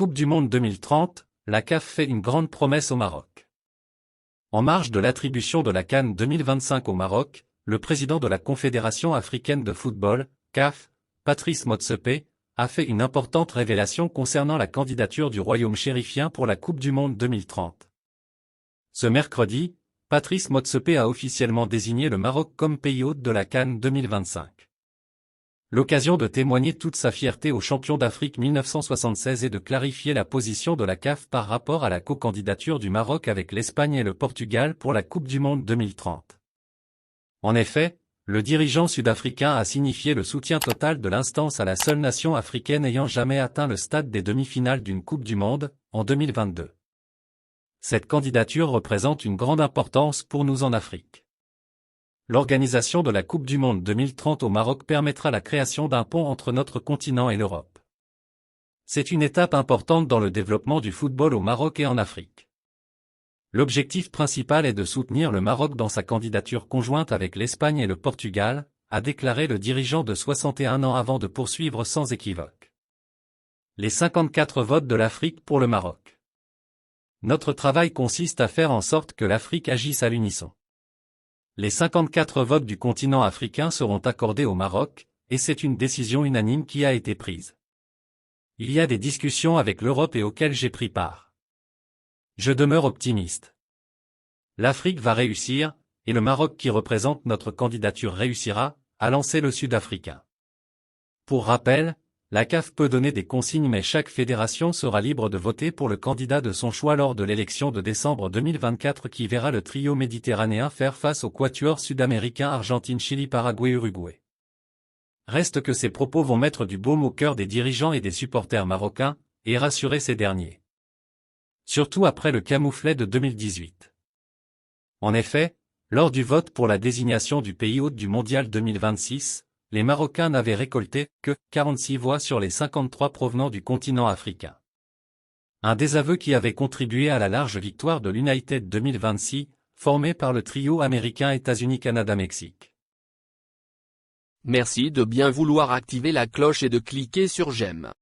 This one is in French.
Coupe du Monde 2030, la CAF fait une grande promesse au Maroc. En marge de l'attribution de la CAN 2025 au Maroc, le président de la Confédération africaine de football, CAF, Patrice Motsepe, a fait une importante révélation concernant la candidature du royaume chérifien pour la Coupe du Monde 2030. Ce mercredi, Patrice Motsepe a officiellement désigné le Maroc comme pays hôte de la CAN 2025. L'occasion de témoigner toute sa fierté aux champions d'Afrique 1976 et de clarifier la position de la CAF par rapport à la co-candidature du Maroc avec l'Espagne et le Portugal pour la Coupe du Monde 2030. En effet, le dirigeant sud-africain a signifié le soutien total de l'instance à la seule nation africaine ayant jamais atteint le stade des demi-finales d'une Coupe du Monde, en 2022. Cette candidature représente une grande importance pour nous en Afrique. L'organisation de la Coupe du Monde 2030 au Maroc permettra la création d'un pont entre notre continent et l'Europe. C'est une étape importante dans le développement du football au Maroc et en Afrique. L'objectif principal est de soutenir le Maroc dans sa candidature conjointe avec l'Espagne et le Portugal, a déclaré le dirigeant de 61 ans avant de poursuivre sans équivoque. Les 54 votes de l'Afrique pour le Maroc. Notre travail consiste à faire en sorte que l'Afrique agisse à l'unisson. Les 54 votes du continent africain seront accordés au Maroc, et c'est une décision unanime qui a été prise. Il y a des discussions avec l'Europe et auxquelles j'ai pris part. Je demeure optimiste. L'Afrique va réussir, et le Maroc qui représente notre candidature réussira, a lancé le Sud-Africain. Pour rappel, la CAF peut donner des consignes mais chaque fédération sera libre de voter pour le candidat de son choix lors de l'élection de décembre 2024 qui verra le trio méditerranéen faire face au quatuor sud-américain Argentine, Chili, Paraguay, Uruguay. Reste que ces propos vont mettre du baume au cœur des dirigeants et des supporters marocains, et rassurer ces derniers. Surtout après le camouflet de 2018. En effet, lors du vote pour la désignation du pays hôte du Mondial 2026, les Marocains n'avaient récolté que 46 voix sur les 53 provenant du continent africain. Un désaveu qui avait contribué à la large victoire de l'United 2026, formé par le trio américain États-Unis-Canada-Mexique. Merci de bien vouloir activer la cloche et de cliquer sur j'aime.